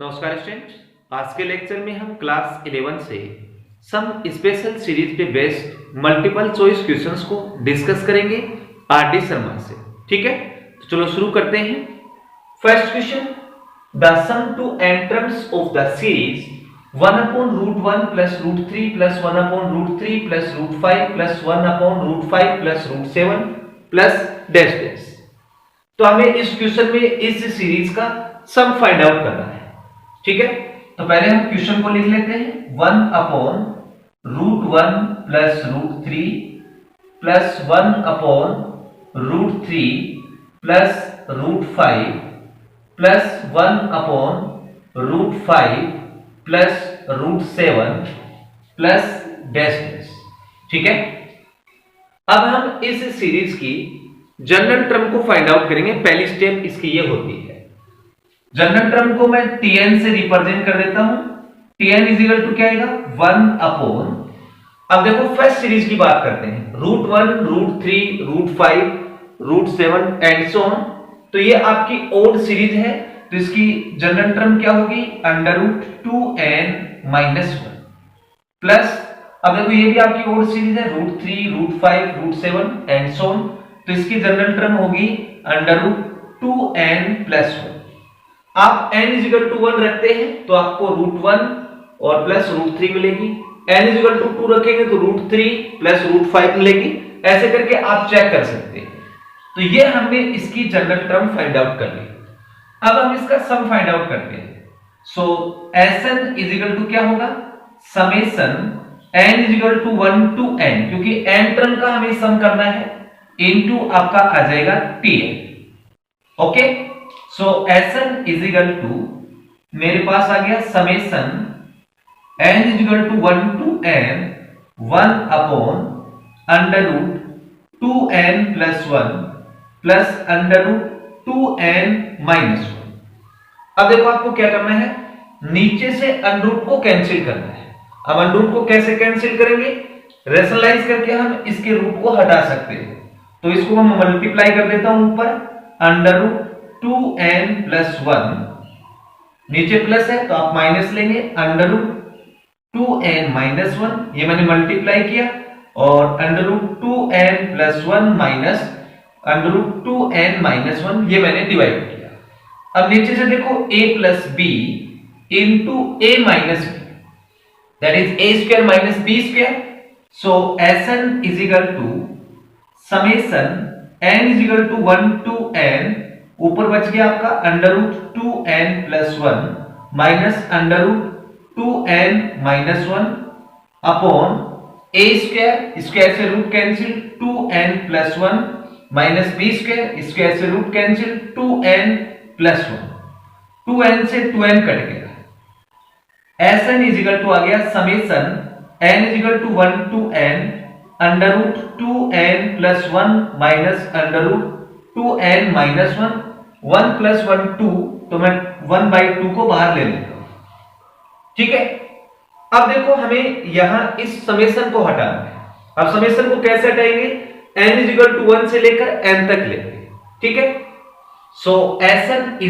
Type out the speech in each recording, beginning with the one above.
नमस्कार स्टूडेंट। आज के लेक्चर में हम क्लास 11 से सम स्पेशल सीरीज पे बेस्ड मल्टीपल चॉइस क्वेश्चंस को डिस्कस करेंगे आर.डी. शर्मा से। ठीक है, तो चलो शुरू करते हैं। First question, the sum to n terms of the series 1/√1 + √3 + 1/√3 + √5 + 1/√5 + √7 + dash dash. तो हमें इस क्वेश्चन में इस सीरीज का सम फाइंड आउट करना है। ठीक है, तो पहले हम क्वेश्चन को लिख लेते हैं। 1/√1 + √3 + 1/√3 + √5 + 1/√5 + √7 + डैश डैश। ठीक है, अब हम इस सीरीज की जनरल टर्म को फाइंड आउट करेंगे। पहली स्टेप इसकी ये होती है, जनरल टर्म को मैं Tn से रिप्रेजेंट कर देता हूं। Tn इजिकल टू क्या आएगा, 1/। अब देखो फर्स्ट सीरीज की बात करते हैं, √1 √3 √5 √7 एंड सो ऑन। तो ये आपकी ओड सीरीज है, तो इसकी जनरल टर्म क्या होगी, √2n - 1 प्लस, अब देखो ये भी आपकी ओड सीरीज है, √3 √5 √7 एंड सो ऑन। तो इसकी जनरल टर्म होगी √2n + 1। आप n = 1 रखते हैं तो आपको √1 और प्लस √3 मिलेगी। n = 2 रखेंगे तो √3 + √5 मिलेगी। ऐसे करके आप चेक कर सकते हैं। तो ये हमने इसकी जनरल टर्म फाइंड आउट कर ली। अब हम इसका सम फाइंड आउट करते हैं। सो Sn = क्या होगा, समेशन n = 1 to n, क्योंकि n टर्म का हमें सम करना है, इनटू आपका आ जाएगा Tn। ओके, सो Sn = मेरे पास आ गया summation n = 1 to n 1/√2n + 1 plus √2n - 1। अब देखो आपको क्या करना है, नीचे से अंडरूट को कैंसिल करना है। अब अंडरूट को कैसे कैंसिल करेंगे, रेशनलाइज करके हम इसके रूट को हटा सकते हैं। तो इसको मैं मल्टीप्लाई कर देता हूं ऊपर, √2n + 1, नीचे प्लस है तो आप माइनस लेंगे, √2n - 1, ये मैंने मल्टीप्लाई किया, और √2n + 1 माइनस √2n - 1, ये मैंने डिवाइड किया। अब नीचे से देखो a + b * a - b, that is a² - b²। so Sn = summation n = 1 to n, ऊपर बच गया आपका √2n + 1 minus √2n - 1 upon a², square से root cancel, 2n + 1 minus b², square से रूट कैंसिल, 2n + 1, 2n से 2n कट गया। Sn = आ गया summation n = 1 to n √2n + 1 minus √2n - 1, 1 + 1 2, तो मैं 1/2 को बाहर ले लेता हूं। ठीक है, अब देखो हमें यहां इस समेशन को हटाना है। अब समेशन को कैसे हटाएंगे, n = 1 से लेकर n तक लेंगे। ठीक है, सो Sn =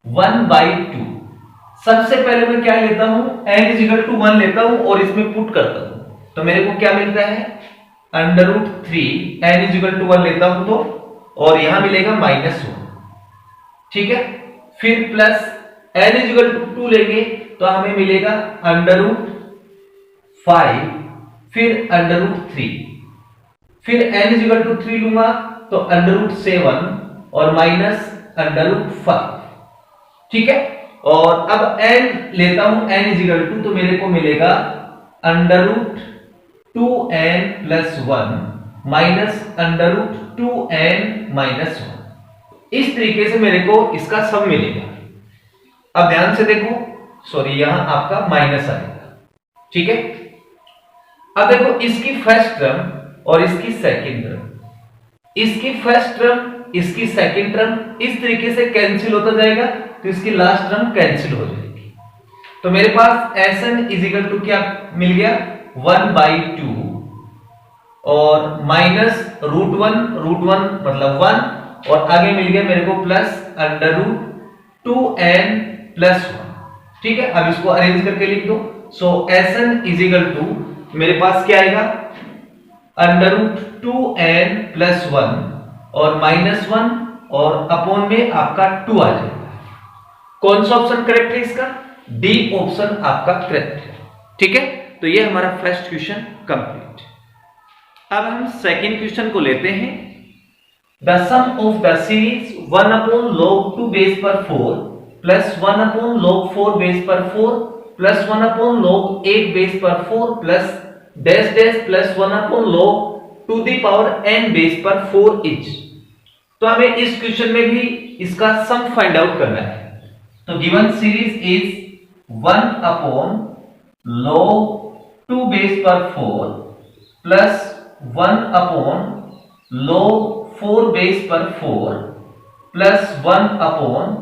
1/2। सबसे पहले मैं क्या लेता हूं, n = 1 लेता हूं और इसमें पुट करता हूं, तो मेरे को क्या मिलता है, √3, n = 1 लेता हूं तो, और यहां मिलेगा -1। ठीक है, फिर प्लस n = 2 लेंगे तो हमें मिलेगा √5, फिर √3, फिर n = 3 लूंगा तो √7 और माइनस √5। ठीक है, और अब n लेता हूं, n = तो मेरे को मिलेगा √2n + 1 माइनस √2n - 1। इस तरीके से मेरे को इसका सम मिलेगा। अब ध्यान से देखो, सॉरी यहां आपका माइनस आएगा। ठीक है, अब देखो इसकी फर्स्ट टर्म और इसकी सेकंड टर्म, इसकी फर्स्ट टर्म इसकी सेकंड टर्म इस तरीके से कैंसिल होता जाएगा, तो इसकी लास्ट टर्म कैंसिल हो जाएगी। तो मेरे पास Sn = क्या मिल गया, 1/2 और माइनस √1 मतलब 1, और आगे मिल गया मेरे को प्लस √2n 2n प्लस 1। ठीक है, अब इसको अरेंज करके लिख दो। सो Sn इज इक्वल टू मेरे पास क्या आएगा, अंडर रूट 2n प्लस 1 और माइनस 1 और अपॉन में आपका 2 आ जाएगा। कौन सा ऑप्शन करेक्ट है इसका, डी ऑप्शन आपका करेक्ट है। ठीक है, तो ये हमारा फर्स्ट क्वेश्चन कंप्लीट। अब हम सेकंड क्वेश्चन को लेते हैं। The sum of the series 1 upon log 2 base पर 4 प्लस 1 अपॉन log 4 बेस पर 4 प्लस 1 अपॉन log 8 बेस पर 4 plus dash dash plus 1 upon log two the power n base पर 4 is. तो हमें इस क्वेश्चन में भी इसका सम फाइंड आउट करना है। तो given series is 1 upon log 2 base पर 4 प्लस 1 अपॉन log 4 बेस पर 4 प्लस 1 अपॉन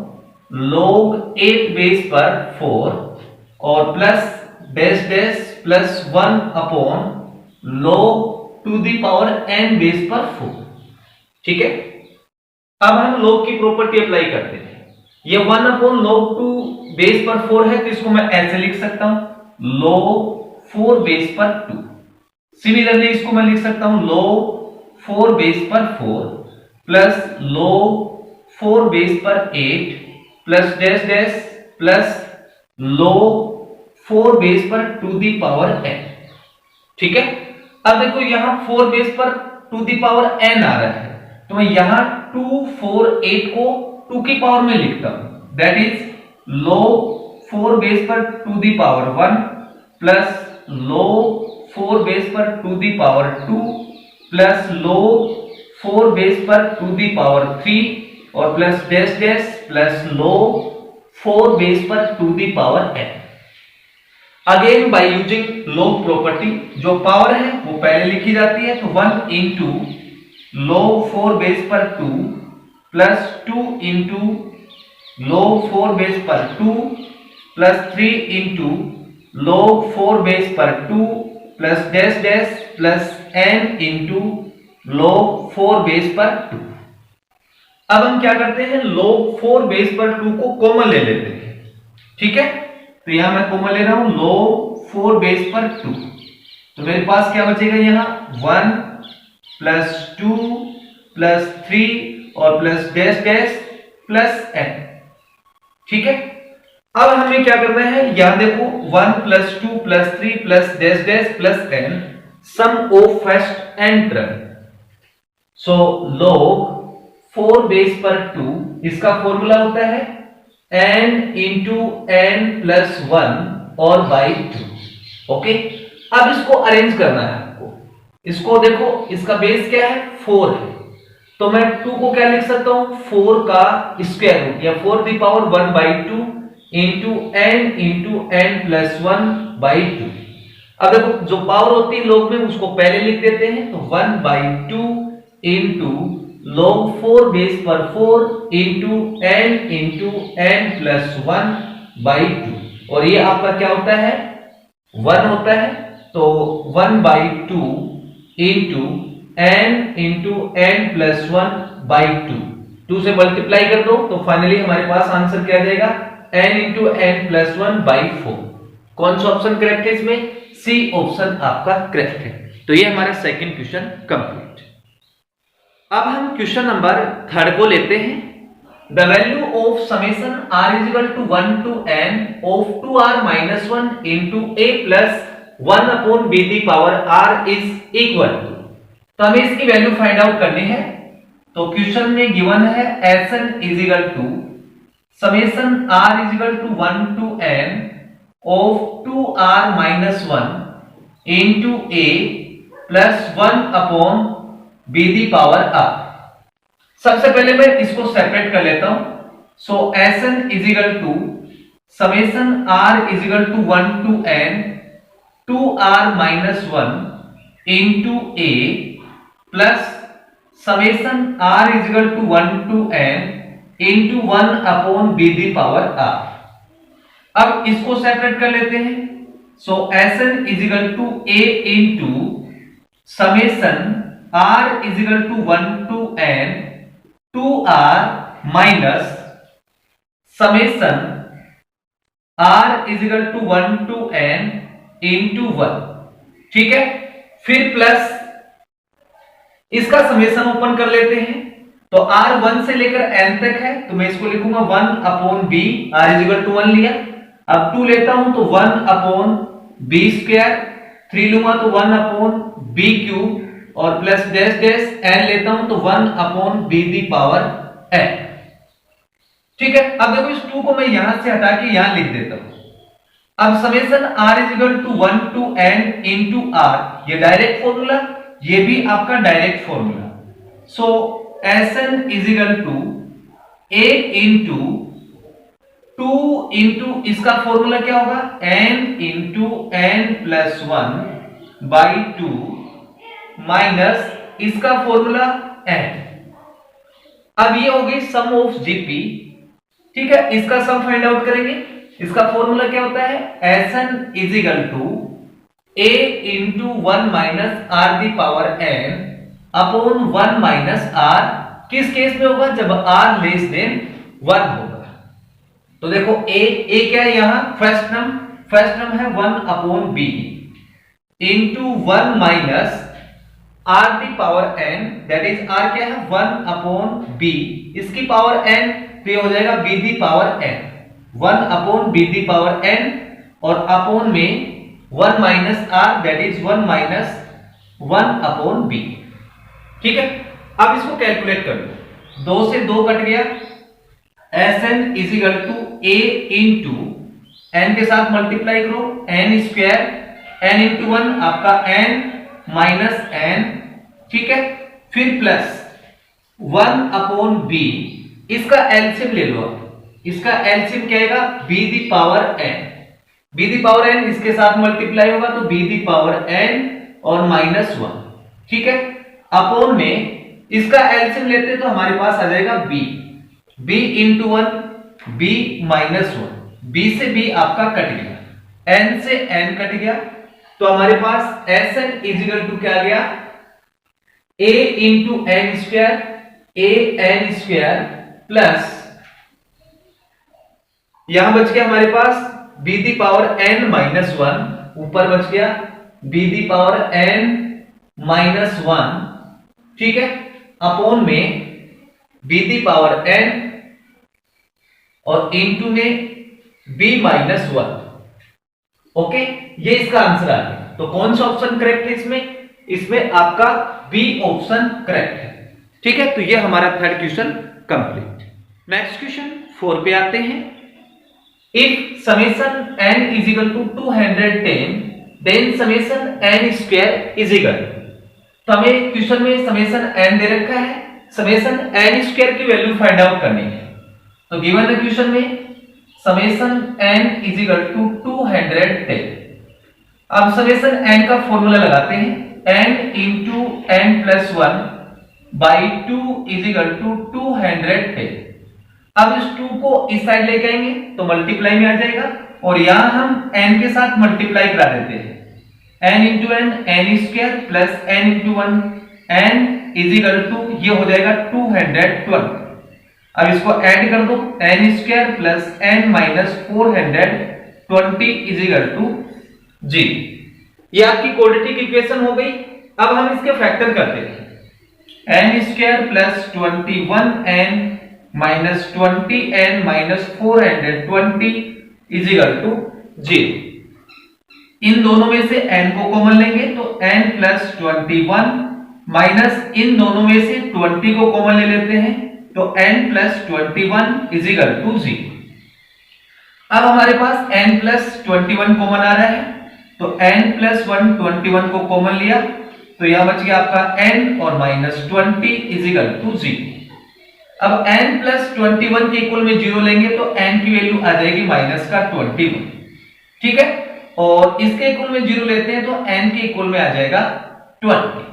log 8 बेस पर 4 और plus dash dash plus 1 upon log two the power n base पर 4। ठीक है, अब हम log की प्रॉपर्टी अप्लाई करते हैं। ये 1 अपॉन log 2 बेस पर 4 है, तो इसको मैं ऐसे लिख सकता हूं log 4 बेस पर 2। सिमिलरली इसको मैं लिख सकता हूं log 4 बेस पर 4 प्लस log 4 बेस पर 8 plus dash dash plus log 4 base पर टू दी पावर n। ठीक है, अब देखो यहां 4 बेस पर टू दी पावर n आ रहा है, तो मैं यहां 2 4 8 को 2 की पावर में लिखता हूं, दैट इज log 4 बेस पर two the power 1 plus log 4 base पर two the power 2 plus log 4 base पर टू दी पावर 3 और plus dash dash plus log 4 base पर two the power n। Again by using log property, जो power है वो पहले लिखी जाती है, तो 1 इंटू log 4 बेस पर 2 प्लस 2 इंटू log 4 बेस पर 2 प्लस 3 इंटू log 4 बेस पर 2 plus dash dash plus n into log 4 base पर 2। अब हम क्या करते हैं, log 4 बेस पर 2 को कॉमन ले लेते हैं। ठीक है, तो यहां मैं कॉमन ले रहा हूं log 4 बेस पर 2, तो मेरे पास क्या बचेगा, यहां 1 प्लस 2 प्लस 3 और plus dash dash plus n। ठीक है, अब हमें क्या करना है, यहां देखो 1 plus 2 plus 3 plus dash dash plus n, sum of first n term. So log 4 base पर 2, इसका फॉर्मूला होता है n इंटू n प्लस 1 और बाई 2। ओके, अब इसको अरेंज करना है आपको। इसको देखो, इसका बेस क्या है, 4 है, तो मैं 2 को क्या लिख सकता हूं, 4 का स्क्वायर रूट या 4 दी power 1 by 2 into n plus 1 by 2। अब देखो जो पावर होती है log में उसको पहले लिख देते हैं, तो 1 बाई 2 इंटू log 4 बेस पर 4 इंटू n प्लस 1 बाई 2, और ये आपका क्या होता है, 1 होता है, तो 1 by 2 into n plus 1 by 2 से मल्टीप्लाई कर दो, तो फाइनली हमारे पास आंसर क्या आ जाएगा, n into n plus 1 by 4। कौन सा ऑप्शन करेक्ट है इसमें, सी ऑप्शन आपका करेक्ट है। तो ये हमारा सेकंड क्वेश्चन कंप्लीट। अब हम क्वेश्चन नंबर 3 को लेते हैं। The value of summation r is equal to 1 to n of 2r minus 1 into a plus 1 upon b the power r is equal to. तो हमें इसकी वैल्यू फाइंड आउट करनी है। तो क्वेश्चन में गिवन है Sn is equal to summation r is equal to 1 to n of 2r minus 1 into a plus 1 upon b the power r। सबसे पहले मैं इसको सेपरेट कर लेता हूं। So Sn is equal to summation r is equal to 1 to n 2r minus 1 into a plus summation r is equal to 1 to n into 1 upon b the power r। अब इसको separate कर लेते हैं। So Sn is equal to a into summation r is equal to 1 to n 2r minus summation r is equal to 1 to n into 1, ठीक है। फिर plus इसका summation open कर लेते हैं, तो r 1 से लेकर n तक है, तो मैं इसको लिखूंगा 1 upon b, r is equal to 1 लिया। अब 2 लेता हूं तो 1 अपॉन b स्क्वायर, 3 लूंगा तो 1 अपॉन b क्यूब, और प्लस डैश डैश n लेता हूं तो 1 upon b the power n, ठीक है। अब देखो इस 2 को मैं यहां से हटा के यहां लिख देता हूं। अब summation r is equal to 1 to n into r, ये डायरेक्ट फॉर्मूला, ये भी आपका direct formula. So Sn is equal to a into 2 into इसका फॉर्मूला क्या होगा, n into n plus 1 by 2 minus इसका फॉर्मूला n। अब ये हो गई सम ऑफ जीपी, ठीक है। इसका सम फाइंड आउट करेंगे। इसका फॉर्मूला क्या होता है, Sn is equal to a into 1 minus r the power n upon 1 minus r, किस केस में होगा, जब r लेस देन 1 होगा। तो देखो a क्या है यहां, फर्स्ट टर्म है 1 upon b into 1 minus r the power n, that is r क्या है 1 अपॉन b, इसकी पावर n, तो ये हो जाएगा b the power n, 1 upon b the power n, और अपॉन में 1 minus r, that is 1 minus 1 upon b, ठीक है। अब इसको कैलकुलेट कर लो, 2 से 2 कट गया, Sn is equal to a into n के साथ मल्टीप्लाई करो, n स्क्वायर, n इंटू 1 आपका n माइनस n, ठीक है। फिर प्लस 1 अपॉन b, इसका एलसीएम ले लो, इसका एलसीएम क्या आएगा, b the power n, b the power n इसके साथ मल्टीप्लाई होगा तो b दी पावर n और माइनस 1, ठीक है। अपॉन में इसका एलसीएम लेते तो हमारे पास आ जाएगा b into 1, b minus 1, b से b आपका कट गया, n से n कट गया, तो हमारे पास Sn इज इक्वल टू क्या आ गया, a into n square, a n square plus यहां बच गया हमारे पास b the power n minus 1, ऊपर बच गया b the power n minus 1, ठीक है, अपॉन में b दी पावर n और इंटू में b माइनस 1, ओके। ये इसका आंसर आ गया। तो कौन सा ऑप्शन करेक्ट है इसमें आपका बी ऑप्शन करेक्ट है, ठीक है। तो ये हमारा third question complete. Next question 4 पे आते हैं। If summation n is equal to 210 then summation n square is equal, तो हमें क्वेश्चन में समेशन n दे रखा है, समेशन n स्क्वायर की वैल्यू फाइंड आउट करनी है। तो गिवन है क्वेश्चन में summation n is equal to 210। अब समेशन n का फॉर्मूला लगाते हैं, n into n plus 1 by 2 is equal to 210। अब इस 2 को इस साइड लेके आएंगे तो मल्टीप्लाई में आ जाएगा, और यहां हम n के साथ मल्टीप्लाई करा देते हैं, n into n, n square plus n into 1, n is equal to ये हो जाएगा 212। अब इसको ऐड कर दो, n square plus n minus 420 is equal to जी। ये आपकी क्वाड्रेटिक इक्वेशन हो गई। अब हम इसके फैक्टर करते हैं, n square plus 21n minus 20n minus 420 is equal to जी। इन दोनों में से n को कॉमन लेंगे तो n प्लस 21 माइनस इन दोनों में से 20 को कॉमन ले लेते हैं तो n plus 21 is equal to 0। अब हमारे पास n प्लस 21 कॉमन आ रहा है, तो n प्लस 1 21 को कॉमन लिया तो यह बच गया आपका n और माइनस 20 इज इक्वल टू 0। अब n प्लस 21 के इक्वल में 0 लेंगे तो n की वैल्यू आ जाएगी माइनस का 21, ठीक है। और इसके इक्वल में 0 लेते हैं तो n के इक्वल में आ जाएगा 20।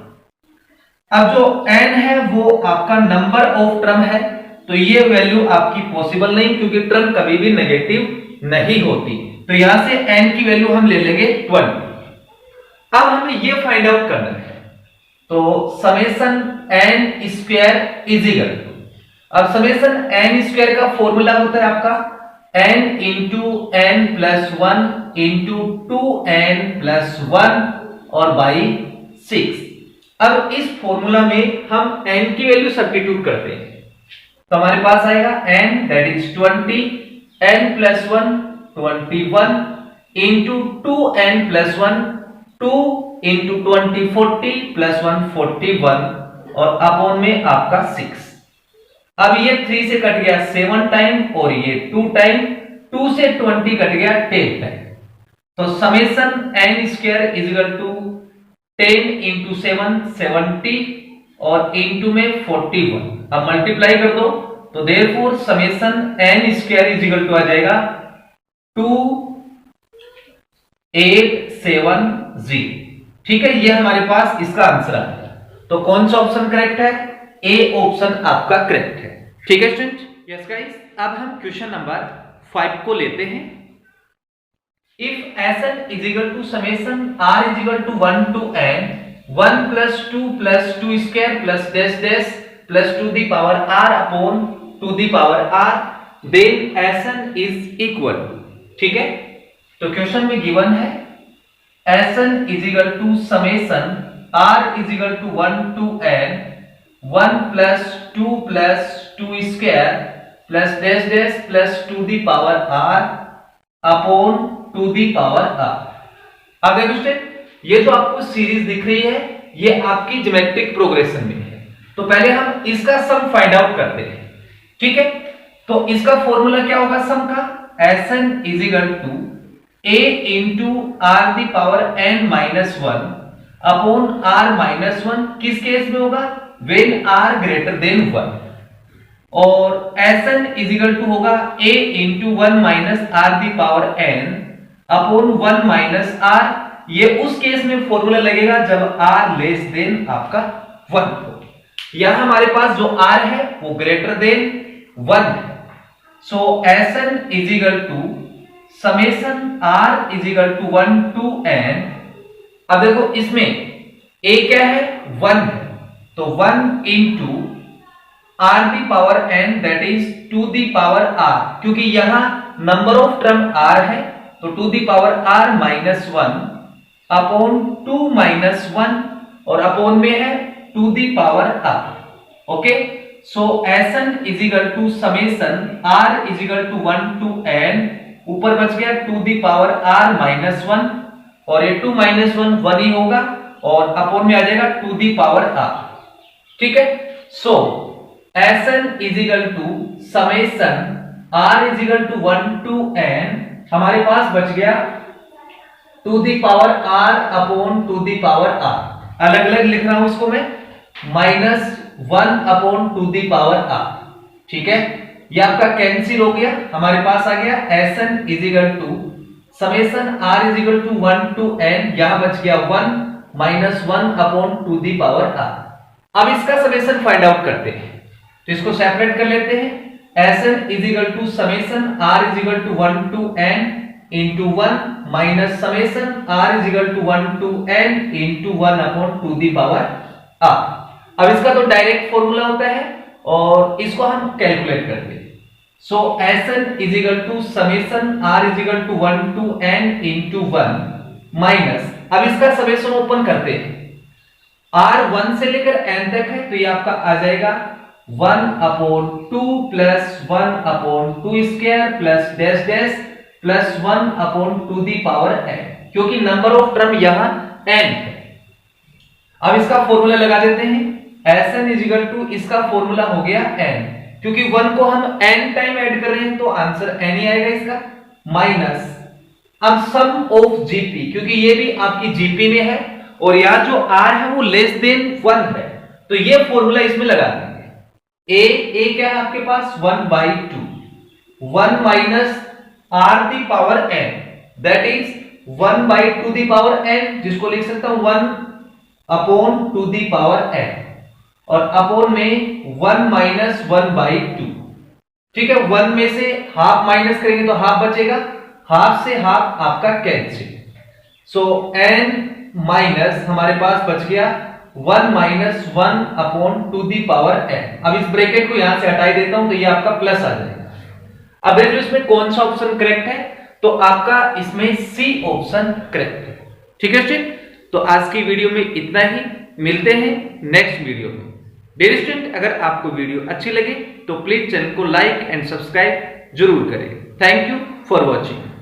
अब जो n है वो आपका नंबर ऑफ टर्म है, तो ये वैल्यू आपकी पॉसिबल नहीं, क्योंकि टर्म कभी भी नेगेटिव नहीं होती। तो यहां से n की वैल्यू हम ले लेंगे 20। अब हमें ये फाइंड आउट करना है, तो summation n square is equal to, अब समेशन n स्क्वायर का फॉर्मूला होता है आपका n into n plus one into 2n plus one और बाई 6। अब इस फॉर्मूला में हम n की वैल्यू सब्स्टिट्यूट करते हैं, तो हमारे पास आएगा n that is 20, n plus one 21 into 2n plus one 2 into 20 40 plus 1 41 और अपॉन में आपका 6। अब ये 3 से कट गया 7 टाइम और ये 2 टाइम, 2 से 20 कट गया 10 टाइम, तो summation n square is equal to 10 into 7 70 और इंटू में 41। अब मल्टीप्लाई कर दो तो therefore summation n square is equal to आ जाएगा 2870। ठीक है, ये हमारे पास इसका आंसर आ गया। तो कौन सा ऑप्शन करेक्ट है? ए ऑप्शन आपका करेक्ट है। ठीक है स्टूडेंट, यस गाइस, अब हम क्वेश्चन नंबर 5 को लेते हैं। If Sn is equal to summation r is equal to 1 to n 1 plus 2 square plus dash dash plus two the power r upon two the power r, then Sn is equal to, ठीक है, तो क्वेश्चन में given है Sn is equal to summation r is equal to 1 to n 1 plus 2 square plus dash dash plus two the power r upon two the power r। अब देखो student, ये जो आपको सीरीज दिख रही है ये आपकी ज्योमेट्रिक प्रोग्रेशन में है, तो पहले हम इसका सम फाइंड आउट करते हैं। ठीक है, तो इसका फॉर्मूला क्या होगा सम का? Sn is equal to a into r the power n minus one upon r minus one. किस केस में होगा? When r greater than 1। और Sn इज इक्वल टू होगा a into one minus r the power n upon 1 minus r। ये उस case में formula लगेगा जब r लेस देन आपका 1 हो। यहां हमारे पास जो r है वो ग्रेटर देन 1 है, so Sn is equal to summation r is equal to 1 to n। अब देखो इसमें a क्या है? 1 है, तो 1 into r the power n that is two the power r, क्योंकि यहां नंबर ऑफ टर्म r है तो two the power r minus 1 upon 2 minus 1 और अपॉन में है two the power r। Okay, so Sn is equal to summation r is equal to 1 to n, ऊपर बच गया two the power r minus 1 और ये 2 माइनस 1 1 ही होगा और अपॉन में आ जाएगा टू दी पावर r। ठीक है, so Sn is equal to summation r is equal to 1 to n, हमारे पास बच गया two the power r upon two the power r। अलग अलग लिख रहा हूं इसको मैं, minus 1 upon two the power r। ठीक है, ये आपका कैंसिल हो गया, हमारे पास आ गया Sn is equal to summation r is equal to 1 to n, यहां बच गया 1 minus 1 upon two the power r। अब इसका समेशन फाइंड आउट करते हैं, तो इसको सेपरेट कर लेते हैं। Sn is equal to summation r is equal to 1 to n into 1 minus summation r is equal to 1 to n into 1 upon two the power r। अब इसका तो डायरेक्ट फॉर्मूला होता है और इसको हम कैलकुलेट करते हैं। So Sn is equal to summation r is equal to 1 to n into 1 minus, अब इसका समेशन ओपन करते हैं, r 1 से लेकर n तक है तो ये आपका आ जाएगा 1 upon 2 plus 1 upon 2 square plus dash dash plus 1 upon two the power n, क्योंकि नंबर ऑफ टर्म यहां n है। अब इसका फॉर्मूला लगा देते हैं, Sn इज इक्वल टू इसका फॉर्मूला हो गया n, क्योंकि 1 को हम n टाइम ऐड कर रहे हैं तो आंसर n ही आएगा इसका, माइनस अब सम ऑफ जीपी, क्योंकि ये भी आपकी जीपी में है और यहां जो r है वो लेस देन 1 है, तो ये फॉर्मूला इसमें लगा देंगे। a क्या है आपके पास? 1/2 1 minus r the power n that is 1/2 the power n, जिसको लिख सकता हूं 1 upon two the power n और अपॉन में 1 माइनस 1/2। ठीक है, 1 में से हाफ माइनस करेंगे तो हाफ बचेगा, हाफ से हाफ आपका कैंसिल, सो n माइनस हमारे पास बच गया 1 minus 1 upon two the power n। अब इस ब्रैकेट को यहां से हटाई देता हूं तो ये आपका प्लस आ जाएगा। अब देखो इसमें कौन सा ऑप्शन करेक्ट है, तो आपका इसमें सी ऑप्शन करेक्ट है। ठीक है स्टूडेंट, तो आज की वीडियो में इतना ही, मिलते हैं नेक्स्ट वीडियो में। डियर स्टूडेंट, अगर आपको वीडियो अच्छी लगे तो प्लीज चैनल को लाइक एंड सब्सक्राइब जरूर करें। Thank you for watching.